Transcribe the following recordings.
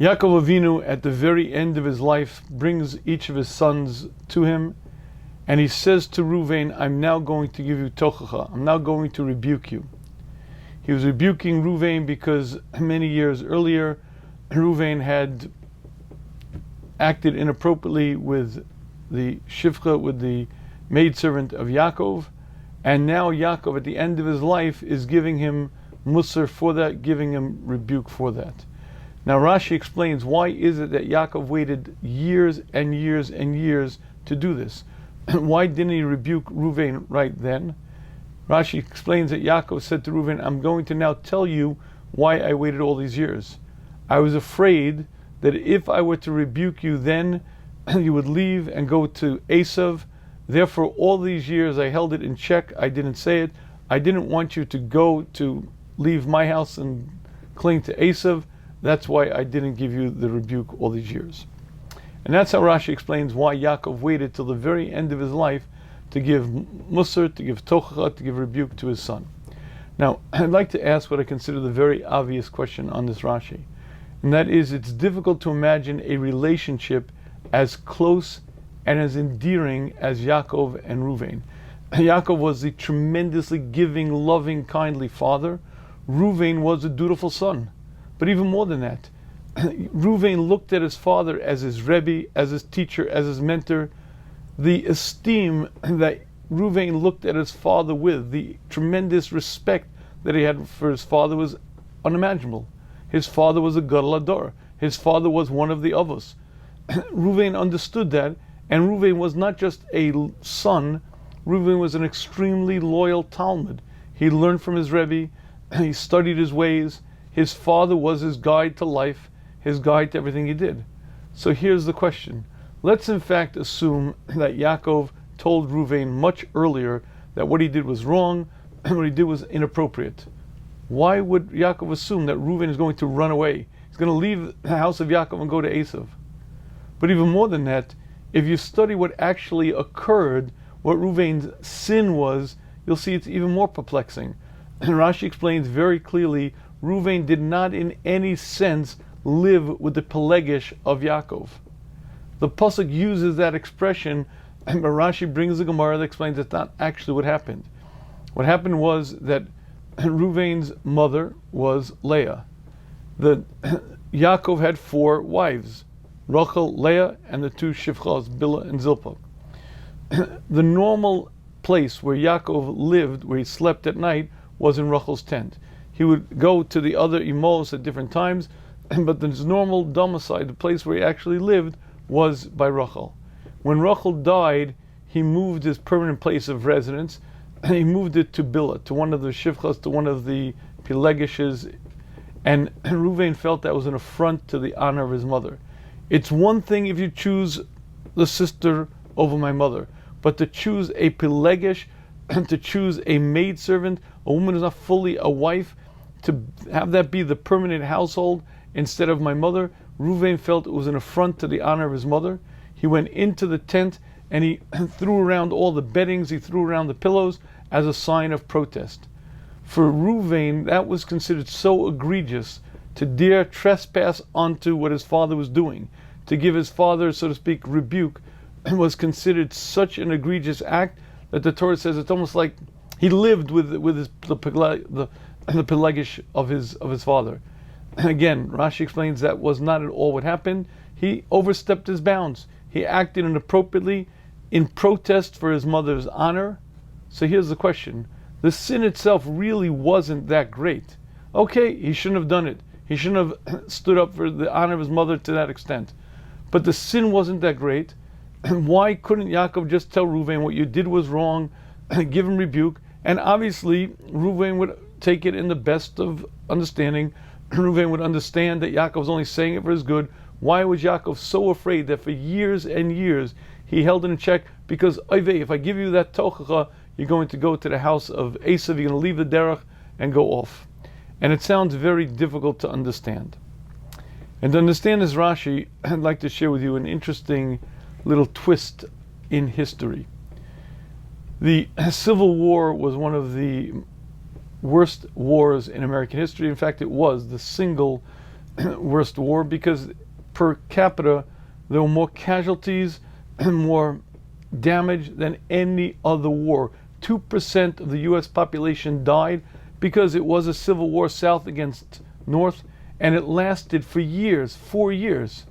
Yaakov Avinu, at the very end of his life, brings each of his sons to him, and he says to Reuven, I'm now going to give you tochacha. I'm now going to rebuke you. He was rebuking Reuven because many years earlier, Reuven had acted inappropriately with the shivcha, with the maidservant of Yaakov, and now Yaakov, at the end of his life, is giving him musar for that, giving him rebuke for that. Now Rashi explains, why is it that Yaakov waited years and years and years to do this? Why didn't he rebuke Reuven right then? Rashi explains that Yaakov said to Reuven, I'm going to now tell you why I waited all these years. I was afraid that if I were to rebuke you then, you would leave and go to Esav. Therefore, all these years I held it in check. I didn't say it. I didn't want you to go to leave my house and cling to Esav. That's why I didn't give you the rebuke all these years. And that's how Rashi explains why Yaakov waited till the very end of his life to give musar, to give tochacha, to give rebuke to his son. Now, I'd like to ask what I consider the very obvious question on this Rashi. And that is, it's difficult to imagine a relationship as close and as endearing as Yaakov and Reuven. Yaakov was the tremendously giving, loving, kindly father. Reuven was a dutiful son. But even more than that, Reuven looked at his father as his Rebbe, as his teacher, as his mentor. The esteem that Reuven looked at his father with, the tremendous respect that he had for his father, was unimaginable. His father was a Gadol Hador. His father was one of the Avos. Reuven understood that, and Reuven was not just a son, Reuven was an extremely loyal Talmud. He learned from his Rebbe, he studied his ways. His father was his guide to life, his guide to everything he did. So here's the question. Let's in fact assume that Yaakov told Reuven much earlier that what he did was wrong, and what he did was inappropriate. Why would Yaakov assume that Reuven is going to run away? He's going to leave the house of Yaakov and go to Esav. But even more than that, if you study what actually occurred, what Reuven's sin was, you'll see it's even more perplexing. And Rashi explains very clearly, Reuven did not in any sense live with the Pelegish of Yaakov. The Pasuk uses that expression, and Rashi brings a Gemara that explains that's not actually what happened. What happened was that Reuven's mother was Leah. Yaakov had 4 wives, Rachel, Leah, and the 2 Shivchas, Bilhah and Zilpah. The normal place where Yaakov lived, where he slept at night, was in Rachel's tent. He would go to the other imos at different times, but his normal domicile, the place where he actually lived, was by Rachel. When Rachel died, he moved his permanent place of residence, and he moved it to Bilhah, to one of the Shivchas, to one of the Pelegishes, and Reuven felt that was an affront to the honor of his mother. It's one thing if you choose the sister over my mother, but to choose a Pelegish, to choose a maidservant, a woman who's not fully a wife, to have that be the permanent household instead of my mother, Reuven felt it was an affront to the honor of his mother. He went into the tent and he threw around all the beddings, he threw around the pillows as a sign of protest. For Reuven, that was considered so egregious to dare trespass onto what his father was doing, to give his father, so to speak, rebuke, was considered such an egregious act that the Torah says it's almost like he lived with the Pelegish of his father. Again, Rashi explains that was not at all what happened. He overstepped his bounds. He acted inappropriately in protest for his mother's honor. So here's the question. The sin itself really wasn't that great. Okay, he shouldn't have done it. He shouldn't have stood up for the honor of his mother to that extent. But the sin wasn't that great. Why couldn't Yaakov just tell Reuven what you did was wrong, give him rebuke? And obviously, Reuven would take it in the best of understanding. Reuven would understand that Yaakov was only saying it for his good. Why was Yaakov so afraid that for years and years he held it in check? Because, if I give you that tochacha, you're going to go to the house of Esav, you're going to leave the derech and go off. And it sounds very difficult to understand. And to understand this Rashi, I'd like to share with you an interesting little twist in history. The Civil War was one of the worst wars in American history. In fact, it was the single worst war, because per capita there were more casualties and more damage than any other war. 2% of the US population died because it was a civil war, South against North, and it lasted for years, 4 years.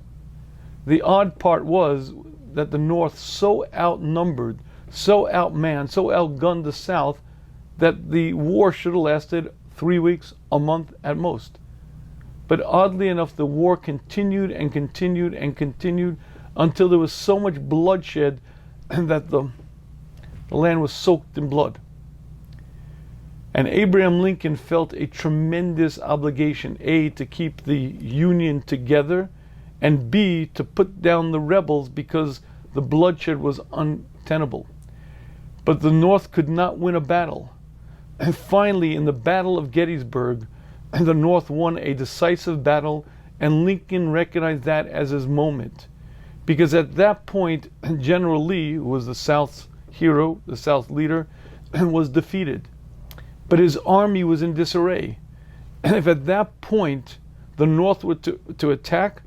The odd part was that the North so outnumbered, so outmanned, so outgunned the South that the war should have lasted 3 weeks, a month at most. But oddly enough, the war continued and continued and continued until there was so much bloodshed that the land was soaked in blood. And Abraham Lincoln felt a tremendous obligation, A, to keep the Union together, and B, to put down the rebels because the bloodshed was untenable. But the North could not win a battle. And finally, in the Battle of Gettysburg, the North won a decisive battle, and Lincoln recognized that as his moment. Because at that point, General Lee, who was the South's hero, the South leader, was defeated. But his army was in disarray. And if at that point the North were to attack,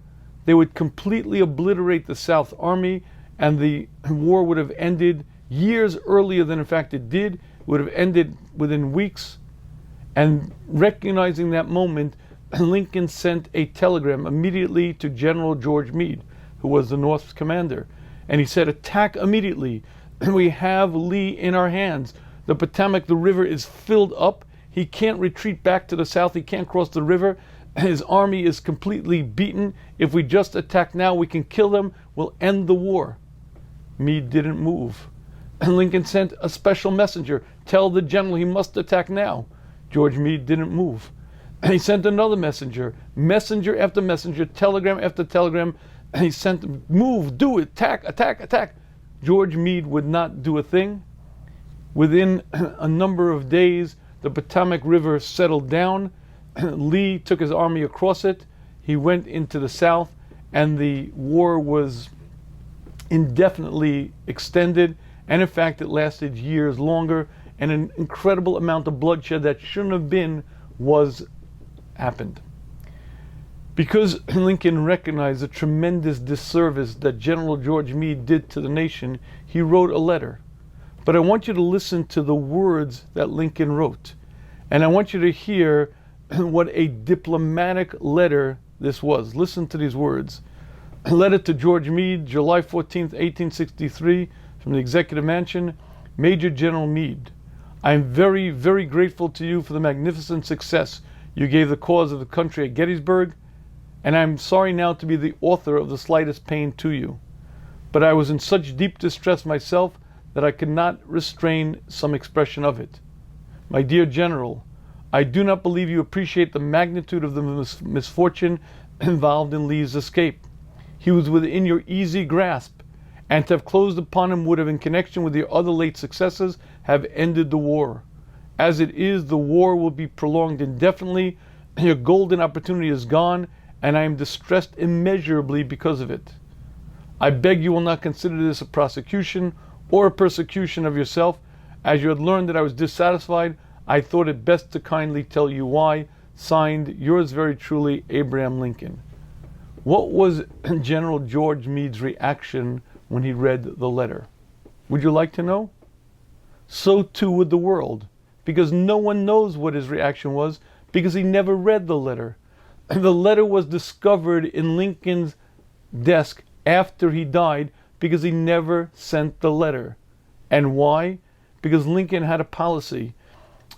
they would completely obliterate the South army, and the war would have ended years earlier than in fact it did. It would have ended within weeks. And recognizing that moment, Lincoln sent a telegram immediately to General George Meade, who was the North's commander. And he said, attack immediately. We have Lee in our hands. The Potomac, the river, is filled up. He can't retreat back to the south. He can't cross the river. His army is completely beaten. If we just attack now, we can kill them. We'll end the war. Meade didn't move. And Lincoln sent a special messenger. Tell the general he must attack now. George Meade didn't move. And he sent another messenger. Messenger after messenger, telegram after telegram. And he sent, move, do it, attack, attack, attack. George Meade would not do a thing. Within a number of days, the Potomac River settled down. Lee took his army across it. He went into the South, and the war was indefinitely extended. And in fact, it lasted years longer, and an incredible amount of bloodshed that shouldn't have been happened. Because Lincoln recognized the tremendous disservice that General George Meade did to the nation, he wrote a letter. But I want you to listen to the words that Lincoln wrote. And I want you to hear what a diplomatic letter this was. Listen to these words. A letter to George Meade, July 14th, 1863, from the Executive Mansion. Major General Meade, I am very, very grateful to you for the magnificent success you gave the cause of the country at Gettysburg, and I am sorry now to be the author of the slightest pain to you. But I was in such deep distress myself that I could not restrain some expression of it. My dear General, I do not believe you appreciate the magnitude of the misfortune involved in Lee's escape. He was within your easy grasp, and to have closed upon him would have, in connection with your other late successes, have ended the war. As it is, the war will be prolonged indefinitely. Your golden opportunity is gone, and I am distressed immeasurably because of it. I beg you will not consider this a prosecution or a persecution of yourself. As you had learned that I was dissatisfied, I thought it best to kindly tell you why. Signed, yours very truly, Abraham Lincoln. What was General George Meade's reaction when he read the letter? Would you like to know? So too would the world, because no one knows what his reaction was, because he never read the letter. The letter was discovered in Lincoln's desk after he died, because he never sent the letter. And why? Because Lincoln had a policy.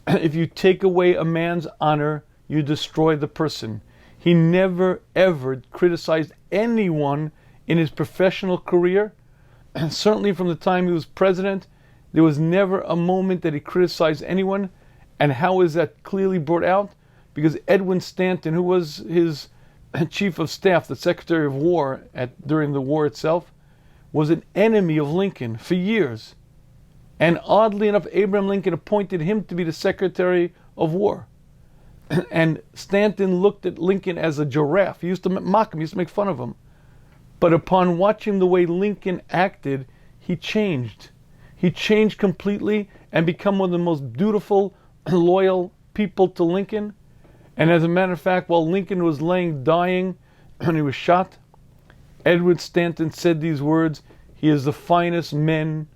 If you take away a man's honor, you destroy the person. He never ever criticized anyone in his professional career. And certainly from the time he was president, there was never a moment that he criticized anyone. And how is that clearly brought out? Because Edwin Stanton, who was his chief of staff, the Secretary of War during the war itself, was an enemy of Lincoln for years. And oddly enough, Abraham Lincoln appointed him to be the Secretary of War. And Stanton looked at Lincoln as a giraffe. He used to mock him, he used to make fun of him. But upon watching the way Lincoln acted, he changed. He changed completely and became one of the most dutiful, loyal people to Lincoln. And as a matter of fact, while Lincoln was laying dying when he was shot, Edward Stanton said these words, "He is the finest man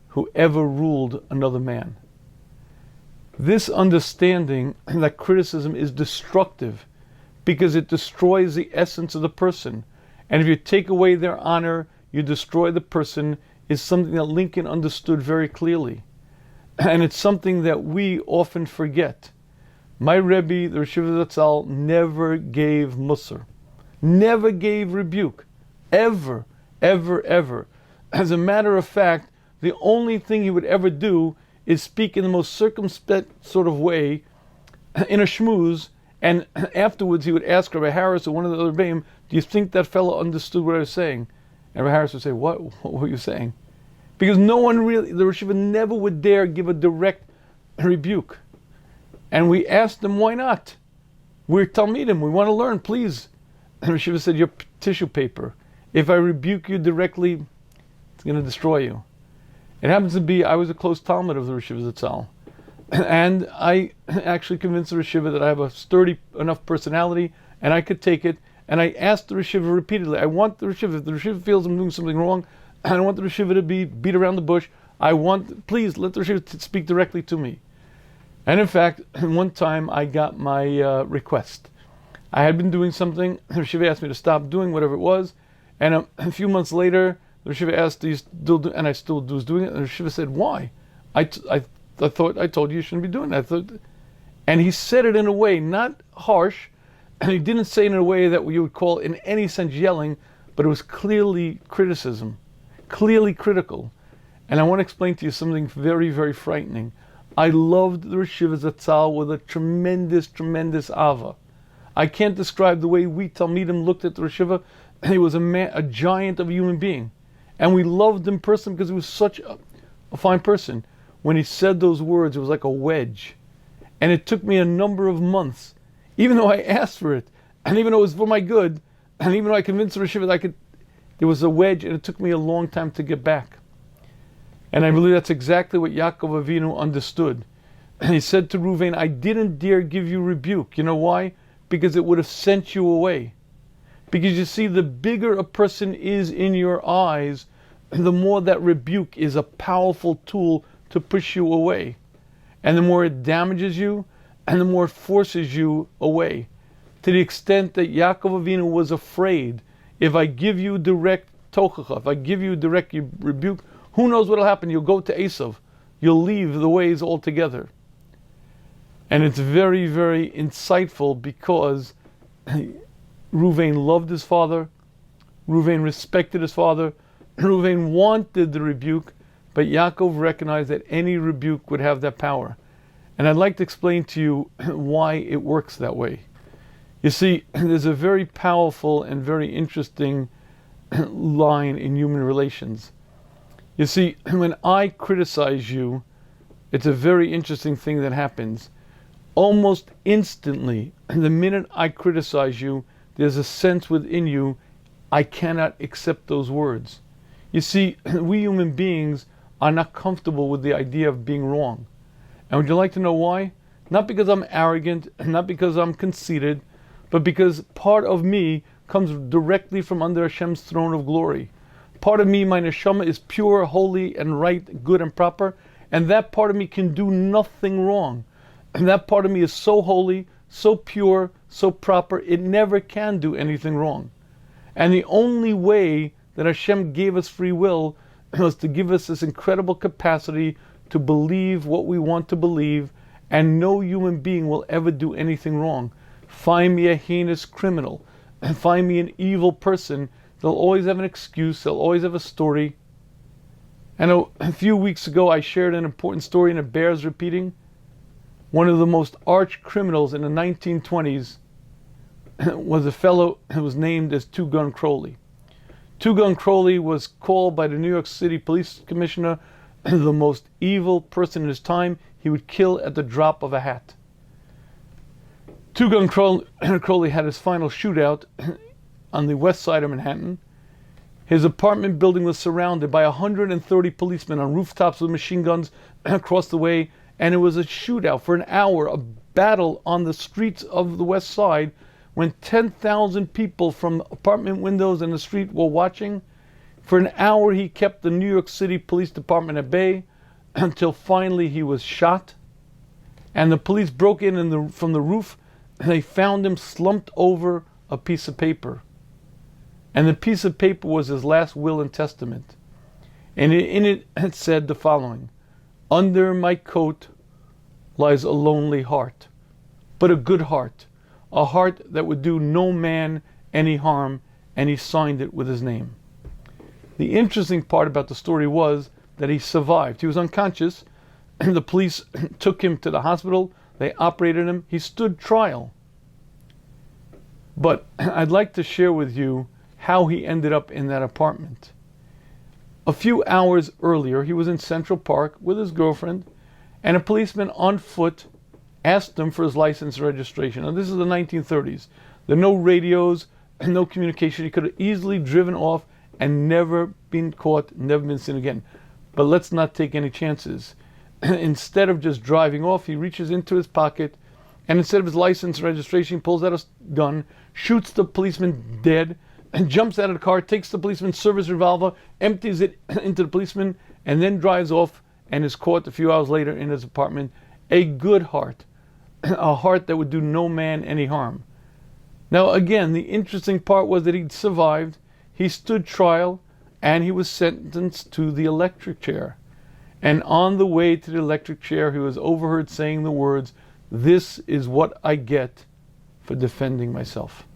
who ever ruled another man." This understanding that criticism is destructive because it destroys the essence of the person. And if you take away their honor, you destroy the person, is something that Lincoln understood very clearly. And it's something that we often forget. My Rebbe, the Rosh Yeshiva Zatzal, never gave Musar, never gave rebuke, ever, ever, ever. As a matter of fact, the only thing he would ever do is speak in the most circumspect sort of way in a shmuz, and afterwards he would ask Rabbi Harris or one of the other Rebbeim, "Do you think that fellow understood what I was saying?" And Rabbi Harris would say, What were you saying?" Because no one really, the Rosh Yeshiva never would dare give a direct rebuke. And we asked them, why not? We're Talmidim, we want to learn, please. And Rosh Yeshiva said, "You're tissue paper. If I rebuke you directly, it's going to destroy you." It happens to be, I was a close Talmud of the Rosh Yeshiva Zatzal. And I actually convinced the Rosh Yeshiva that I have a sturdy enough personality and I could take it. And I asked the Rosh Yeshiva repeatedly, I want the Rosh Yeshiva, if the Rosh Yeshiva feels I'm doing something wrong, I don't want the Rosh Yeshiva to be beat around the bush. Please let the Rosh Yeshiva speak directly to me. And in fact, one time I got my request. I had been doing something, the Rosh Yeshiva asked me to stop doing whatever it was, and a few months later, the Rosh Yeshiva asked, "Do you still do?" And I still was doing it. And the Rosh Yeshiva said, "Why? I thought I told you shouldn't be doing that." And he said it in a way not harsh, and he didn't say it in a way that you would call in any sense yelling, but it was clearly criticism, clearly critical. And I want to explain to you something very, very frightening. I loved the Rosh Yeshiva Zatzal with a tremendous, tremendous ava. I can't describe the way we Talmidim looked at the Rosh Yeshiva. He was a giant of a human being. And we loved him personally because he was such a fine person. When he said those words, it was like a wedge. And it took me a number of months, even though I asked for it, and even though it was for my good, and even though I convinced the Rosh Yeshiva that there was a wedge, and it took me a long time to get back. And I believe that's exactly what Yaakov Avinu understood. And he said to Reuven, "I didn't dare give you rebuke." You know why? Because it would have sent you away. Because you see, the bigger a person is in your eyes, the more that rebuke is a powerful tool to push you away. And the more it damages you, and the more it forces you away. To the extent that Yaakov Avinu was afraid, if I give you direct tochacha, if I give you direct rebuke, who knows what will happen? You'll go to Esav. You'll leave the ways altogether. And it's very, very insightful because Reuven loved his father, Reuven respected his father, Reuven wanted the rebuke, but Yaakov recognized that any rebuke would have that power. And I'd like to explain to you why it works that way. You see, there's a very powerful and very interesting line in human relations. You see, when I criticize you, it's a very interesting thing that happens. Almost instantly, the minute I criticize you, there's a sense within you, I cannot accept those words. You see, we human beings are not comfortable with the idea of being wrong. And would you like to know why? Not because I'm arrogant, not because I'm conceited, but because part of me comes directly from under Hashem's throne of glory. Part of me, my neshama, is pure, holy, and right, good, and proper, and that part of me can do nothing wrong. And that part of me is so holy, so pure, so proper, it never can do anything wrong. And the only way that Hashem gave us free will was to give us this incredible capacity to believe what we want to believe, and no human being will ever do anything wrong. Find me a heinous criminal, and find me an evil person, they'll always have an excuse, they'll always have a story. And a few weeks ago I shared an important story and it bears repeating. One of the most arch criminals in the 1920s was a fellow who was named as Two Gun Crowley. Two Gun Crowley was called by the New York City Police Commissioner the most evil person in his time. He would kill at the drop of a hat. Two Gun Crowley had his final shootout on the west side of Manhattan. His apartment building was surrounded by 130 policemen on rooftops with machine guns across the way, and it was a shootout for an hour, a battle on the streets of the West Side when 10,000 people from apartment windows in the street were watching. For an hour he kept the New York City Police Department at bay until finally he was shot. And the police broke in from the roof and they found him slumped over a piece of paper. And the piece of paper was his last will and testament. And in it said the following: "Under my coat lies a lonely heart, but a good heart, a heart that would do no man any harm," and he signed it with his name. The interesting part about the story was that he survived. He was unconscious. The police took him to the hospital. They operated him. He stood trial. But I'd like to share with you how he ended up in that apartment. A few hours earlier, he was in Central Park with his girlfriend, and a policeman on foot asked him for his license and registration. Now, this is the 1930s. There are no radios and no communication. He could have easily driven off and never been caught, never been seen again. But let's not take any chances. Instead of just driving off, he reaches into his pocket, and instead of his license and registration, he pulls out a gun, shoots the policeman dead, and jumps out of the car, takes the policeman's service revolver, empties it into the policeman, and then drives off and is caught a few hours later in his apartment. A good heart, a heart that would do no man any harm. Now again, the interesting part was that he survived, he stood trial, and he was sentenced to the electric chair. And on the way to the electric chair, he was overheard saying the words, "This is what I get for defending myself."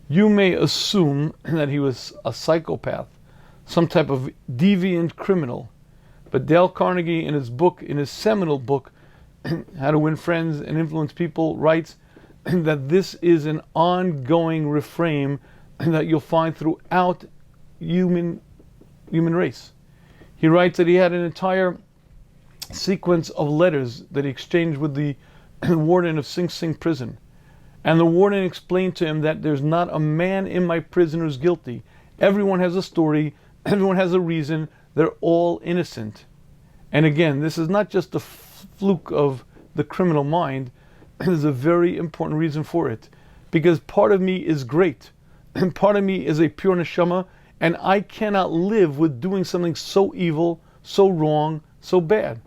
You may assume that he was a psychopath, some type of deviant criminal. But Dale Carnegie, in his seminal book, How to Win Friends and Influence People, writes that this is an ongoing refrain that you'll find throughout human race. He writes that he had an entire sequence of letters that he exchanged with the warden of Sing Sing prison. And the warden explained to him that there's not a man in my prison who's guilty. Everyone has a story, everyone has a reason, they're all innocent. And again, this is not just a fluke of the criminal mind, there's a very important reason for it. Because part of me is great, and part of me is a pure neshama, and I cannot live with doing something so evil, so wrong, so bad.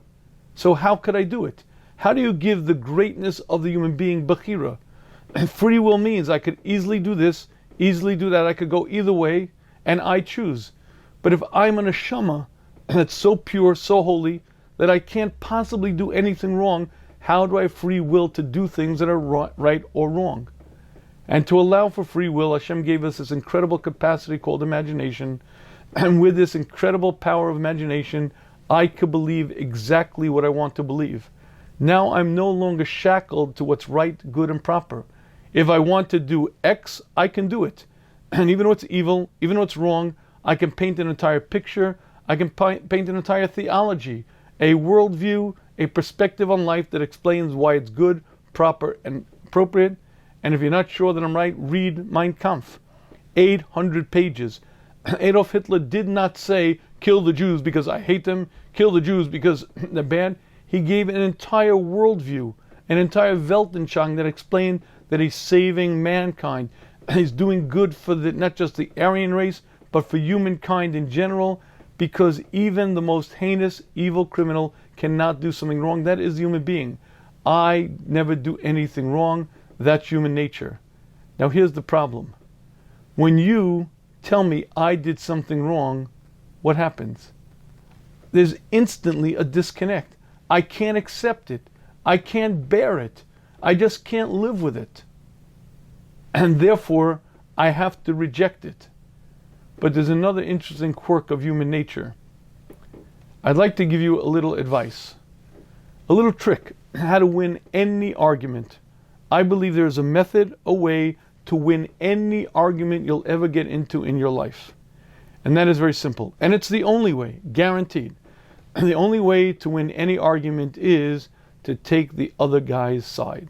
So how could I do it? How do you give the greatness of the human being bechira? Free will means I could easily do this, easily do that. I could go either way, and I choose. But if I'm a neshama that's so pure, so holy, that I can't possibly do anything wrong, how do I have free will to do things that are right or wrong? And to allow for free will, Hashem gave us this incredible capacity called imagination. And with this incredible power of imagination, I could believe exactly what I want to believe. Now I'm no longer shackled to what's right, good, and proper. If I want to do X, I can do it. And even though it's evil, even though it's wrong, I can paint an entire picture, I can paint an entire theology, a worldview, a perspective on life that explains why it's good, proper, and appropriate. And if you're not sure that I'm right, read Mein Kampf. 800 pages. Adolf Hitler did not say, kill the Jews because I hate them, kill the Jews because they're bad. He gave an entire worldview, an entire Weltanschauung that explained that he's saving mankind. He's doing good for not just the Aryan race, but for humankind in general, because even the most heinous, evil criminal cannot do something wrong. That is the human being. I never do anything wrong. That's human nature. Now here's the problem. When you tell me I did something wrong, what happens? There's instantly a disconnect. I can't accept it. I can't bear it. I just can't live with it. And therefore, I have to reject it. But there's another interesting quirk of human nature. I'd like to give you a little advice. A little trick, how to win any argument. I believe there's a method, a way to win any argument you'll ever get into in your life. And that is very simple. And it's the only way, guaranteed. And the only way to win any argument is to take the other guy's side.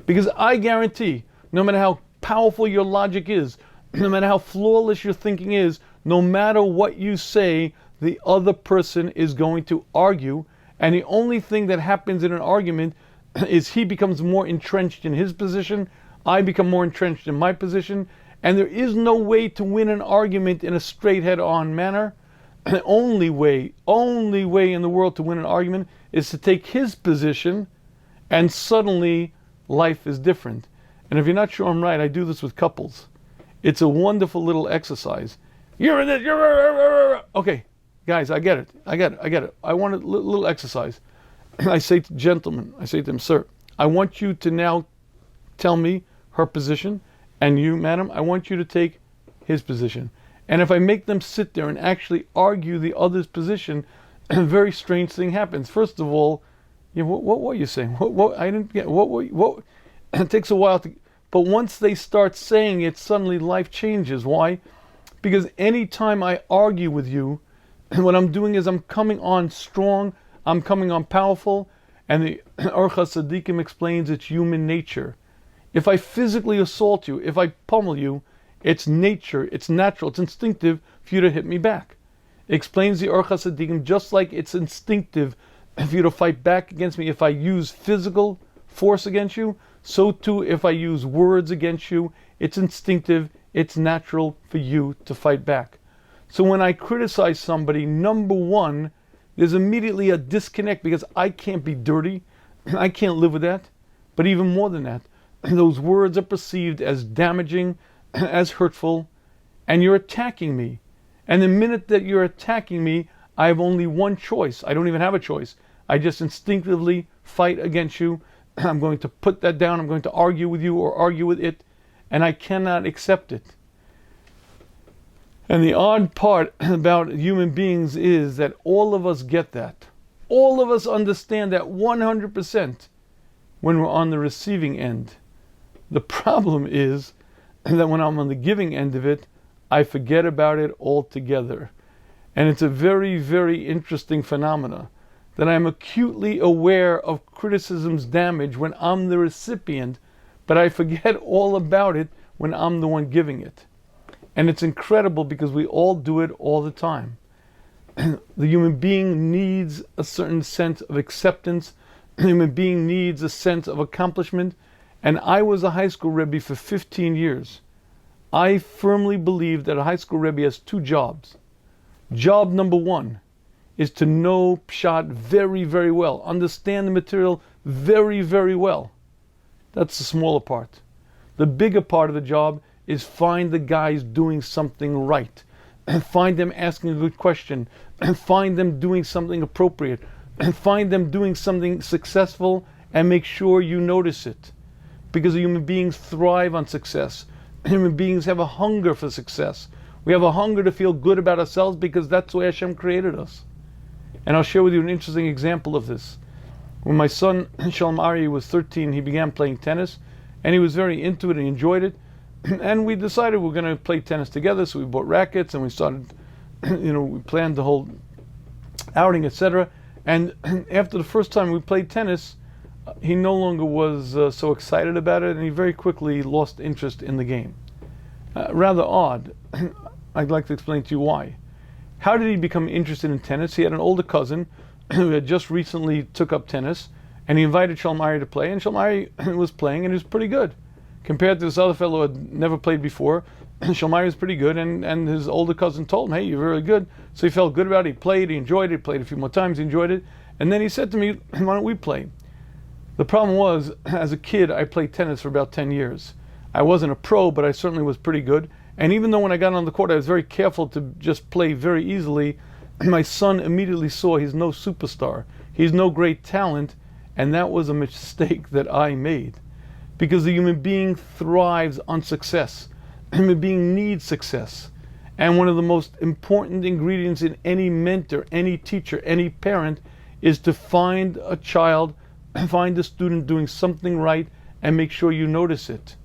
Because I guarantee, no matter how powerful your logic is, no matter how flawless your thinking is, no matter what you say, the other person is going to argue. And the only thing that happens in an argument is he becomes more entrenched in his position, I become more entrenched in my position, and there is no way to win an argument in a straight head-on manner. The only way in the world to win an argument is to take his position, and suddenly life is different. And if you're not sure I'm right, I do this with couples. It's a wonderful little exercise. You're in this, okay, guys, I get it. I want a little exercise. I say to gentlemen, I say to them, sir, I want you to now tell me her position, and you, madam, I want you to take his position. And if I make them sit there and actually argue the other's position, a very strange thing happens. First of all, what were you saying? What I didn't get. What? It takes a while to. But once they start saying it, suddenly life changes. Why? Because any time I argue with you, what I'm doing is I'm coming on strong. I'm coming on powerful. And the Orchas Tzaddikim explains it's human nature. If I physically assault you, if I pummel you, it's nature, it's natural, it's instinctive for you to hit me back. It explains the Orchas Tzaddikim just like it's instinctive for you to fight back against me. If I use physical force against you, so too if I use words against you, it's instinctive, it's natural for you to fight back. So when I criticize somebody, number one, there's immediately a disconnect because I can't be dirty. I can't live with that. But even more than that, those words are perceived as damaging, as hurtful, and you're attacking me. And the minute that you're attacking me, I have only one choice. I don't even have a choice. I just instinctively fight against you. I'm going to put that down. I'm going to argue with you or argue with it, and I cannot accept it. And the odd part about human beings is that all of us get that. All of us understand that 100% when we're on the receiving end. The problem is that when I'm on the giving end of it, I forget about it altogether. And it's a very, very interesting phenomena that I'm acutely aware of criticism's damage when I'm the recipient, but I forget all about it when I'm the one giving it. And it's incredible because we all do it all the time. The human being needs a certain sense of acceptance. The human being needs a sense of accomplishment. And I was a high school Rebbe for 15 years. I firmly believe that a high school Rebbe has two jobs. Job number one is to know Pshat very, very well. Understand the material very, very well. That's the smaller part. The bigger part of the job is find the guys doing something right. Find them asking a good question. Find them doing something appropriate. Find them doing something successful and make sure you notice it. Because human beings thrive on success. Human beings have a hunger for success. We have a hunger to feel good about ourselves because that's the way Hashem created us. And I'll share with you an interesting example of this. When my son Shalom Ari was 13, he began playing tennis, and he was very into it and enjoyed it. And we decided we're going to play tennis together, so we bought rackets and we started, we planned the whole outing, etc. And after the first time we played tennis, he no longer was so excited about it, and he very quickly lost interest in the game. Rather odd. I'd like to explain to you why. How did he become interested in tennis? He had an older cousin who had just recently took up tennis, and he invited Shalom Ari to play, and Shalom Ari was playing, and he was pretty good. Compared to this other fellow who had never played before, Shalom Ari was pretty good, and his older cousin told him, hey, you're very good. So he felt good about it. He played, he enjoyed it, he played a few more times, he enjoyed it. And then he said to me, why don't we play? The problem was, as a kid, I played tennis for about 10 years. I wasn't a pro, but I certainly was pretty good. And even though when I got on the court, I was very careful to just play very easily, my son immediately saw he's no superstar. He's no great talent, and that was a mistake that I made. Because the human being thrives on success. The human being needs success. And one of the most important ingredients in any mentor, any teacher, any parent is to find a child, find a student doing something right and make sure you notice it.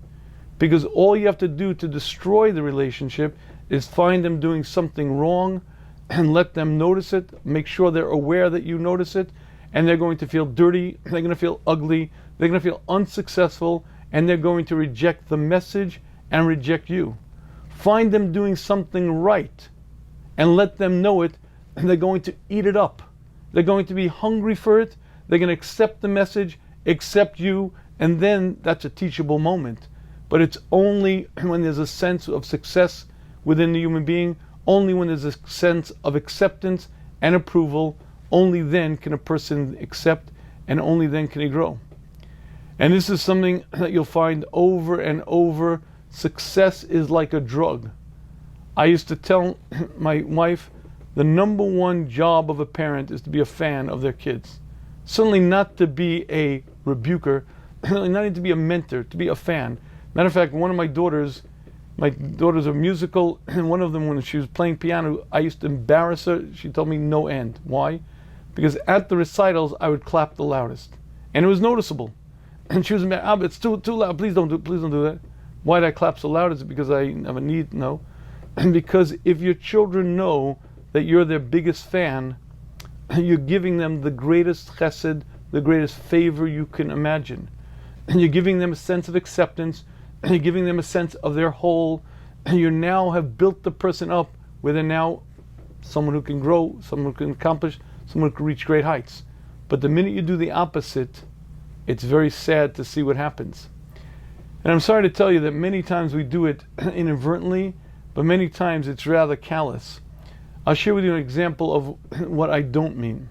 Because all you have to do to destroy the relationship is find them doing something wrong and let them notice it, make sure they're aware that you notice it, and they're going to feel dirty, they're going to feel ugly, they're going to feel unsuccessful, and they're going to reject the message and reject you. Find them doing something right and let them know it, and they're going to eat it up. They're going to be hungry for it, they're going to accept the message, accept you, and then that's a teachable moment. But it's only when there's a sense of success within the human being, only when there's a sense of acceptance and approval, only then can a person accept, and only then can he grow. And this is something that you'll find over and over. Success is like a drug. I used to tell my wife, the number one job of a parent is to be a fan of their kids. Certainly not to be a rebuker, not even to be a mentor, to be a fan. Matter of fact, one of my daughters are musical, and one of them, when she was playing piano, I used to embarrass her. She told me no end. Why? Because at the recitals, I would clap the loudest. And it was noticeable. And she was mad, it's too loud, please don't do that. Why did I clap so loud? Is it because I have a need? No. And because if your children know that you're their biggest fan, you're giving them the greatest chesed, the greatest favor you can imagine. And you're giving them a sense of acceptance, and you're giving them a sense of their whole, and you now have built the person up where they're now someone who can grow, someone who can accomplish, someone who can reach great heights. But the minute you do the opposite, it's very sad to see what happens. And I'm sorry to tell you that many times we do it inadvertently, but many times it's rather callous. I'll share with you an example of what I don't mean.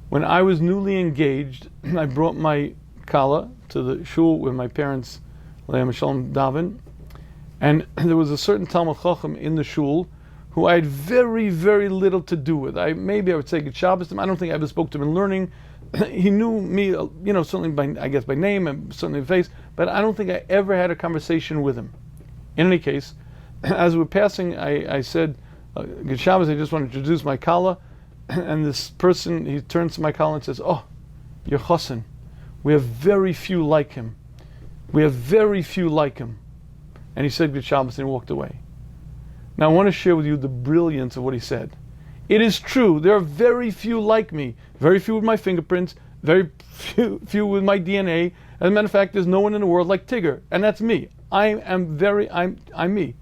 When I was newly engaged, I brought my kala to the shul with my parents, Leah Shalom Davin, and there was a certain Talmud Chacham in the shul who I had very, very little to do with. Maybe I would say good Shabbos to him. I don't think I ever spoke to him in learning. He knew me, certainly by name and certainly by face, but I don't think I ever had a conversation with him. In any case, as we were passing, I said, good Shabbos, I just want to introduce my kala. And this person, he turns to my kala and says, oh, you're chassan. We have very few like him. We have very few like him. And he said good Shabbos and he walked away. Now I want to share with you the brilliance of what he said. It is true, there are very few like me. Very few with my fingerprints, very few with my DNA. As a matter of fact, there's no one in the world like Tigger. And that's me. I'm me.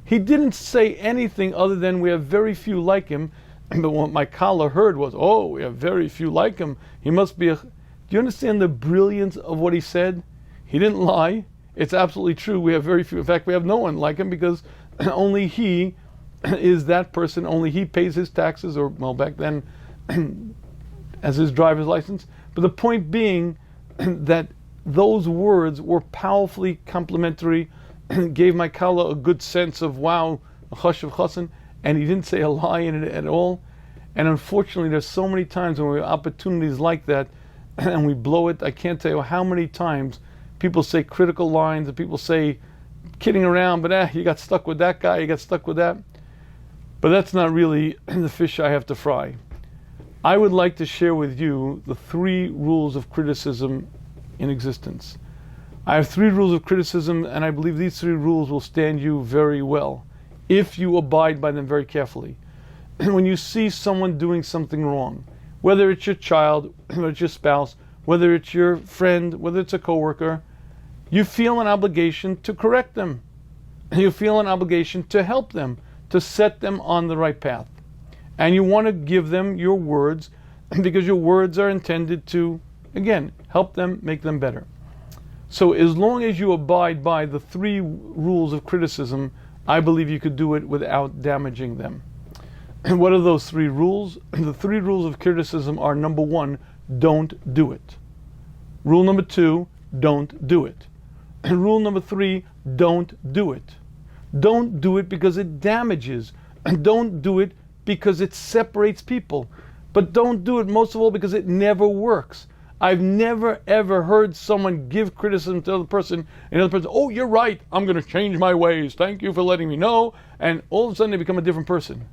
He didn't say anything other than we have very few like him. But what my kala heard was, oh, we have very few like him. He must be a... Do you understand the brilliance of what he said? He didn't lie. It's absolutely true. We have very few. In fact, we have no one like him because only he is that person. Only he pays his taxes, or, well, back then, as his driver's license. But the point being that those words were powerfully complimentary, gave my kala a good sense of, wow, a hush of chassan, and he didn't say a lie in it at all. And unfortunately, there's so many times when we have opportunities like that, and we blow it. I can't tell you how many times people say critical lines, and people say, kidding around, but you got stuck with that guy, you got stuck with that. But that's not really the fish I have to fry. I would like to share with you the 3 rules of criticism in existence. I have 3 rules of criticism, and I believe these 3 rules will stand you very well if you abide by them very carefully. When you see someone doing something wrong, whether it's your child, whether it's your spouse, whether it's your friend, whether it's a coworker, you feel an obligation to correct them. You feel an obligation to help them, to set them on the right path. And you want to give them your words because your words are intended to, again, help them, make them better. So as long as you abide by the 3 rules of criticism, I believe you could do it without damaging them. And what are those 3 rules? The 3 rules of criticism are: number 1, don't do it. Rule number 2, don't do it. And rule number 3, don't do it. Don't do it because it damages. And don't do it because it separates people. But don't do it most of all because it never works. I've never ever heard someone give criticism to another person, and the other person, oh, you're right, I'm going to change my ways, thank you for letting me know, and all of a sudden they become a different person.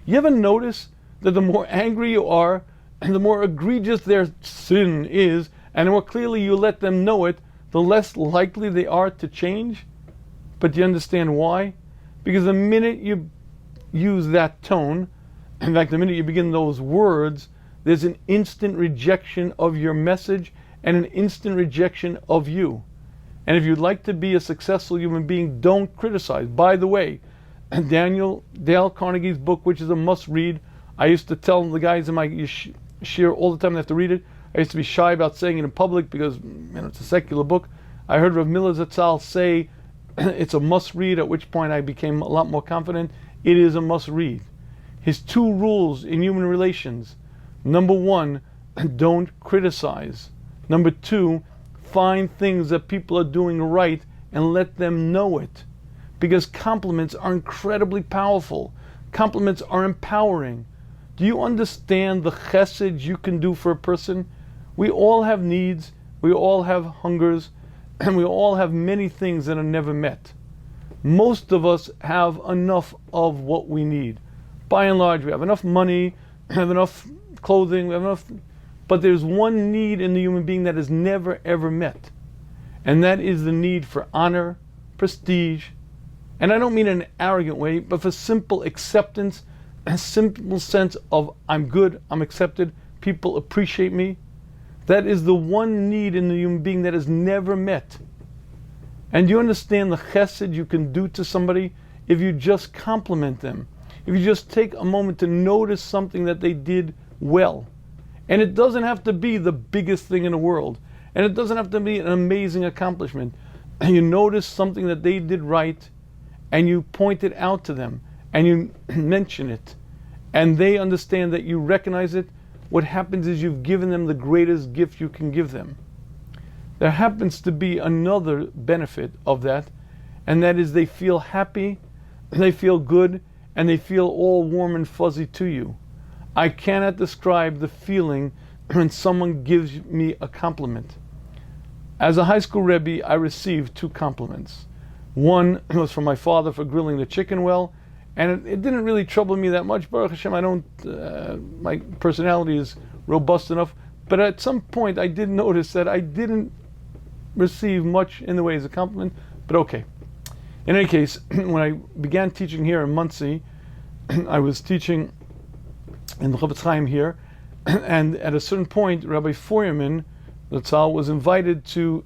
You ever notice that the more angry you are, and the more egregious their sin is, and the more clearly you let them know it, the less likely they are to change? But do you understand why? Because the minute you use that tone, in fact, the minute you begin those words, there's an instant rejection of your message and an instant rejection of you. And if you'd like to be a successful human being, don't criticize. By the way, Dale Carnegie's book, which is a must-read, I used to tell the guys in my shir all the time they have to read it. I used to be shy about saying it in public because it's a secular book. I heard Rav Miller Zatzal say it's a must-read, at which point I became a lot more confident. It is a must-read. His 2 rules in human relations. Number 1, don't criticize. Number 2, find things that people are doing right and let them know it. Because compliments are incredibly powerful. Compliments are empowering. Do you understand the chesed you can do for a person? We all have needs, we all have hungers, and we all have many things that are never met. Most of us have enough of what we need. By and large, we have enough money, we have enough clothing, we have enough, but there's one need in the human being that is never ever met. And that is the need for honor, prestige, and I don't mean in an arrogant way, but for simple acceptance, a simple sense of I'm good, I'm accepted, people appreciate me. That is the one need in the human being that is never met. And you understand the chesed you can do to somebody if you just compliment them. If you just take a moment to notice something that they did well. And it doesn't have to be the biggest thing in the world. And it doesn't have to be an amazing accomplishment. And you notice something that they did right, and you point it out to them, and you mention it, and they understand that you recognize it. What happens is you've given them the greatest gift you can give them. There happens to be another benefit of that, and that is they feel happy, they feel good, and they feel all warm and fuzzy to you. I cannot describe the feeling when someone gives me a compliment. As a high school Rebbe, I received 2 compliments. One was from my father for grilling the chicken well, and it didn't really trouble me that much. Baruch Hashem, my personality is robust enough, but at some point I did notice that I didn't receive much in the way as a compliment, but okay. In any case, when I began teaching here in Muncie, I was teaching in the Chofetz Chaim here, and at a certain point, Rabbi Feuerman, the Tzal, was invited to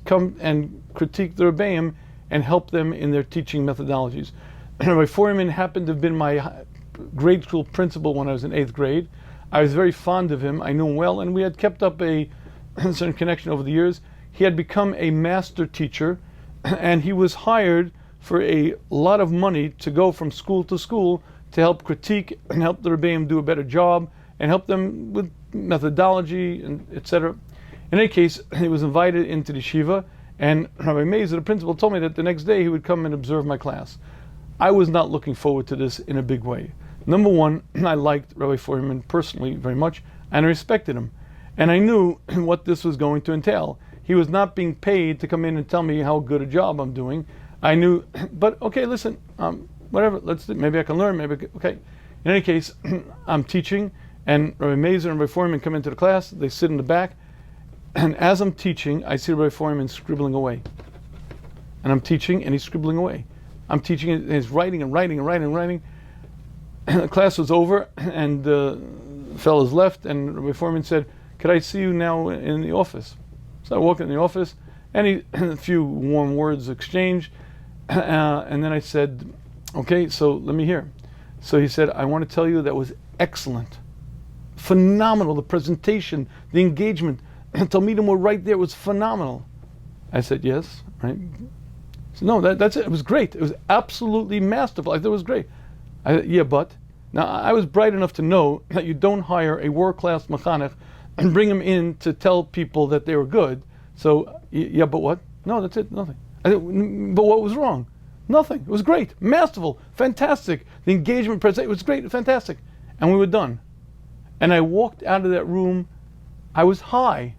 come and critique the Rebbeim and help them in their teaching methodologies. Rabbi Feuerman happened to have been my grade school principal when I was in 8th grade. I was very fond of him. I knew him well, and we had kept up a certain connection over the years. He had become a master teacher, and he was hired for a lot of money to go from school to school to help critique and help the Rebbeim do a better job and help them with methodology and etc. In any case, he was invited into the yeshiva, and Rabbi Mead, the principal, told me that the next day he would come and observe my class. I was not looking forward to this in a big way. Number one, I liked Rabbi Feuerman personally very much, and I respected him. And I knew what this was going to entail. He was not being paid to come in and tell me how good a job I'm doing. I knew, but okay, listen, whatever, let's do, maybe I can learn, okay. In any case, I'm teaching, and Rabbi Mead and Rabbi Feuerman come into the class, they sit in the back, and as I'm teaching, I see Rabbi Feuerman scribbling away. And I'm teaching, and he's scribbling away. I'm teaching, and he's writing and writing and writing and writing. The class was over, and the fellows left, and Rabbi Feuerman said, "Could I see you now in the office?" So I walk in the office, and a few warm words exchanged, and then I said, "Okay, so let me hear." So he said, "I want to tell you that was excellent, phenomenal. The presentation, the engagement, Talmidim were right there. It was phenomenal." I said, "Yes, right." He said, "No, that's it. It was great. It was absolutely masterful. I thought it was great." I said, "Yeah, but." Now, I was bright enough to know that you don't hire a world-class mechanech and bring him in to tell people that they were good. So, yeah, but what? No, that's it, nothing. I said, "But what was wrong?" Nothing. It was great, masterful, fantastic. The engagement presentation, it was great, fantastic. And we were done. And I walked out of that room, I was high.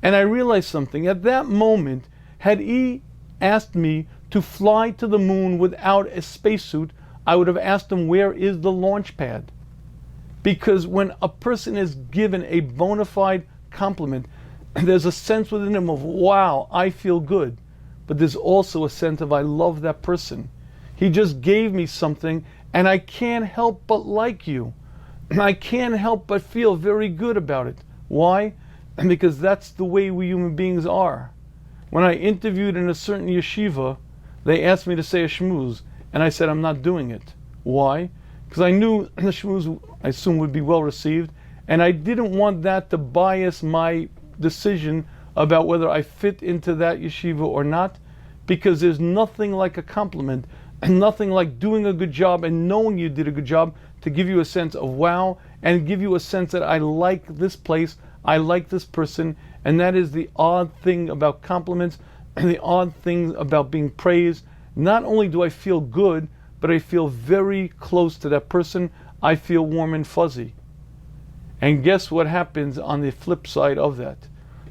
And I realized something. At that moment, had he asked me to fly to the moon without a spacesuit, I would have asked him, where is the launch pad? Because when a person is given a bona fide compliment, there's a sense within him of, wow, I feel good. But there's also a sense of, I love that person. He just gave me something, and I can't help but like you. I can't help but feel very good about it. Why? Because that's the way we human beings are. When I interviewed in a certain yeshiva, they asked me to say a shmuz, and I said I'm not doing it. Why? Because I knew the shmuz, I assume, would be well received, And I didn't want that to bias my decision about whether I fit into that yeshiva or not, because there's nothing like a compliment and nothing like doing a good job and knowing you did a good job to give you a sense of wow and give you a sense that I like this place, I like this person. And that is the odd thing about compliments and the odd thing about being praised. Not only do I feel good, but I feel very close to that person. I feel warm and fuzzy. And guess what happens on the flip side of that?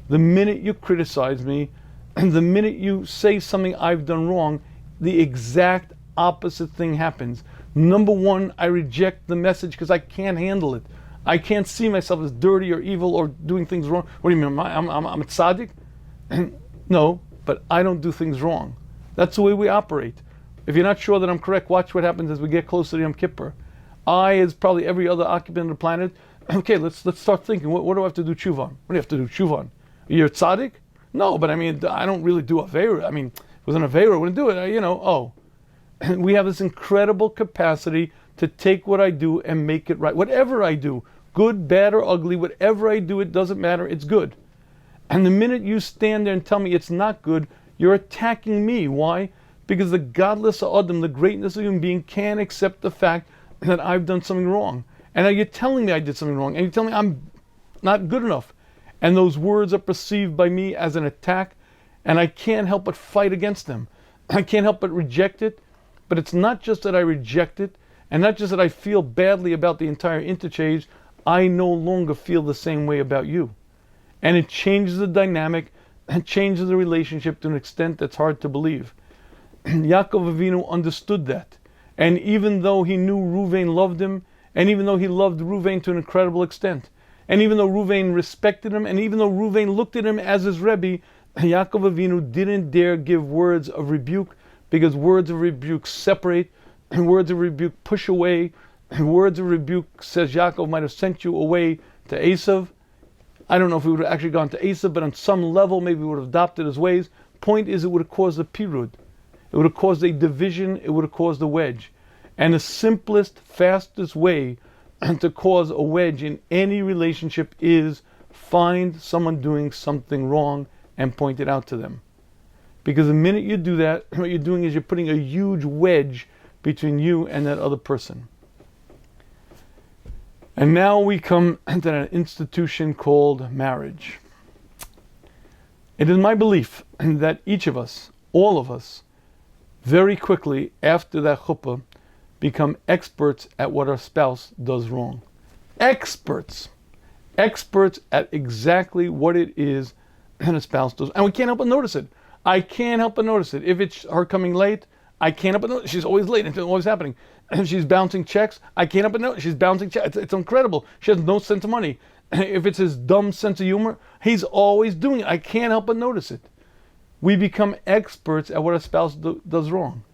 The minute you criticize me, and the minute you say something I've done wrong, the exact opposite thing happens. Number one, I reject the message because I can't handle it. I can't see myself as dirty or evil or doing things wrong. What do you mean? I'm a tzaddik? No, but I don't do things wrong. That's the way we operate. If you're not sure that I'm correct, watch what happens as we get closer to Yom Kippur. I, as probably every other occupant of the planet, okay, let's start thinking. What do I have to do tshuva on? What do you have to do tshuva on? You're a tzaddik? No, but I mean, I don't really do Aveira. I mean, if it was an Aveira, I wouldn't do it. We have this incredible capacity to take what I do and make it right. Whatever I do, good, bad, or ugly, whatever I do, it doesn't matter, it's good. And the minute you stand there and tell me it's not good, you're attacking me. Why? Because the godless Adam, the greatness of a human being, can't accept the fact that I've done something wrong. And now you're telling me I did something wrong, and you're telling me I'm not good enough. And those words are perceived by me as an attack, and I can't help but fight against them. I can't help but reject it. But it's not just that I reject it, and not just that I feel badly about the entire interchange, I no longer feel the same way about you. And it changes the dynamic, and changes the relationship to an extent that's hard to believe. Yaakov Avinu understood that. And even though he knew Ruvain loved him, and even though he loved Ruvain to an incredible extent, and even though Ruvain respected him, and even though Ruvain looked at him as his Rebbe, Yaakov Avinu didn't dare give words of rebuke, because words of rebuke separate, and words of rebuke push away, and words of rebuke, says Yaakov, might have sent you away to Esav. I don't know if we would have actually gone to Esav, but on some level maybe we would have adopted his ways. Point is, it would have caused a pirud. It would have caused a division, it would have caused a wedge. And the simplest, fastest way to cause a wedge in any relationship is find someone doing something wrong and point it out to them. Because the minute you do that, what you're doing is you're putting a huge wedge between you and that other person. And now we come to an institution called marriage. It is my belief that each of us, all of us, very quickly after that chuppah, become experts at what our spouse does wrong. Experts at exactly what it is that a spouse does. And we can't help but notice it. I can't help but notice it. If it's her coming late, I can't help but notice. She's always late. It's always happening. If she's bouncing checks, I can't help but notice. She's bouncing checks. It's incredible. She has no sense of money. If it's his dumb sense of humor, he's always doing it. I can't help but notice it. We become experts at what a spouse does wrong.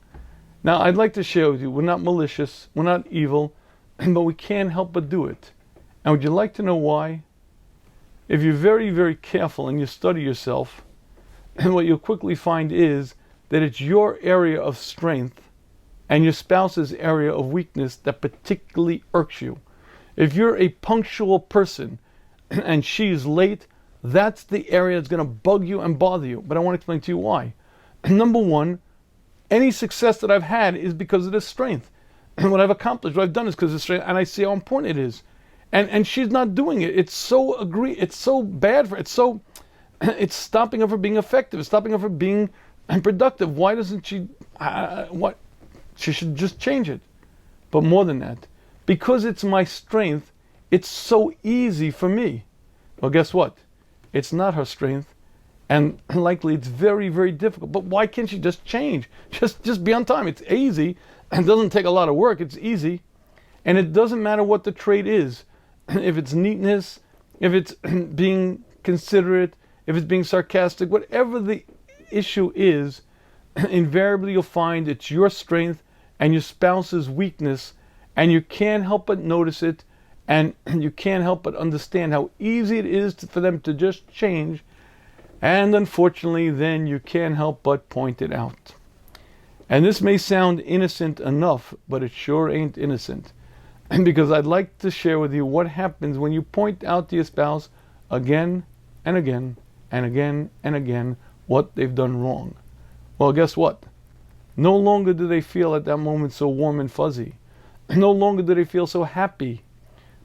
Now, I'd like to share with you, we're not malicious, we're not evil, but we can't help but do it. And would you like to know why? If you're very, very careful and you study yourself, and what you'll quickly find is that it's your area of strength and your spouse's area of weakness that particularly irks you. If you're a punctual person and she's late, that's the area that's going to bug you and bother you. But I want to explain to you why. Number one, any success that I've had is because of this strength. And what I've accomplished, what I've done is because of this strength, and I see how important it is. And she's not doing it. It's so bad for her. It's stopping her from being effective. It's stopping her from being productive. Why doesn't she, she should just change it. But more than that, because it's my strength, it's so easy for me. Well, guess what? It's not her strength, and likely it's very, very difficult. But why can't she just change? Just be on time. It's easy, and it doesn't take a lot of work. It's easy, and it doesn't matter what the trait is. If it's neatness, if it's being considerate, if it's being sarcastic, whatever the issue is, invariably you'll find it's your strength and your spouse's weakness, and you can't help but notice it, and you can't help but understand how easy it is for them to just change, and unfortunately then you can't help but point it out. And this may sound innocent enough, but it sure ain't innocent. because I'd like to share with you what happens when you point out to your spouse again and again and again and again what they've done wrong. Well, guess what? No longer do they feel at that moment so warm and fuzzy. No longer do they feel so happy.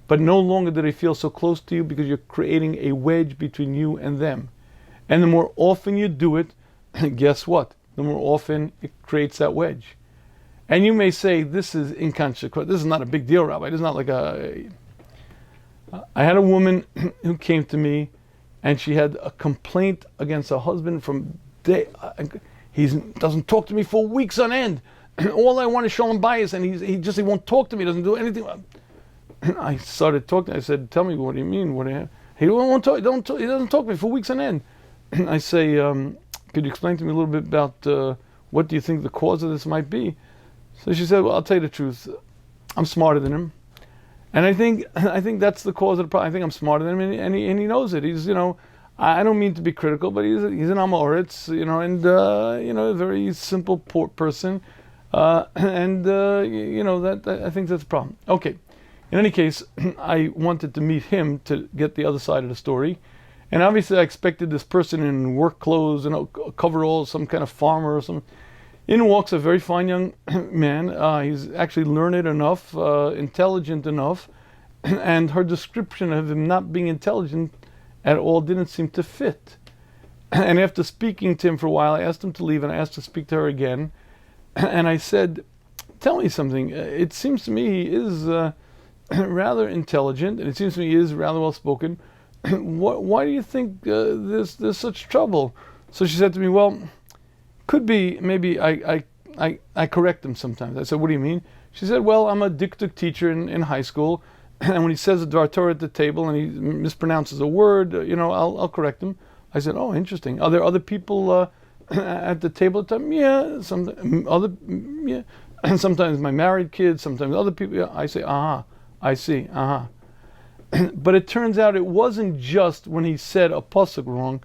But no longer do they feel so close to you, because you're creating a wedge between you and them. And the more often you do it, guess what? The more often it creates that wedge. And you may say, this is inconsequential. This is not a big deal, Rabbi. This is not like a... I had a woman who came to me, and she had a complaint against her husband from day... He doesn't talk to me for weeks on end. All I want is shalom bayis, and he won't talk to me, doesn't do anything. I started talking. I said, "Tell me, what do you mean? What do you?" He won't talk. He doesn't talk to me for weeks on end. I say, "Could you explain to me a little bit about what do you think the cause of this might be?" So she said, "Well, I'll tell you the truth. I'm smarter than him, and I think that's the cause of the problem. I think I'm smarter than him, and he knows it. He's, I don't mean to be critical, but he's an Amoritz, and a very simple poor person, that I think that's the problem." Okay. In any case, I wanted to meet him to get the other side of the story. And obviously I expected this person in work clothes, coveralls, some kind of farmer or something. In walks a very fine young man. He's actually learned enough, intelligent enough, and her description of him not being intelligent at all didn't seem to fit. And after speaking to him for a while, I asked him to leave, and I asked to speak to her again. And I said, "Tell me something. It seems to me he is... rather intelligent, and it seems to me he is rather well spoken. Why do you think there's such trouble?" So she said to me, "Well, could be maybe I correct him sometimes." I said, "What do you mean?" She said, "Well, I'm a diktuk teacher in high school, and when he says a dvar Torah at the table and he mispronounces a word, I'll correct him." I said, "Oh, interesting. Are there other people at the table at the time?" "Yeah, yeah." And sometimes my married kids, sometimes other people. Yeah. I say, I see, But it turns out it wasn't just when he said a pasuk wrong.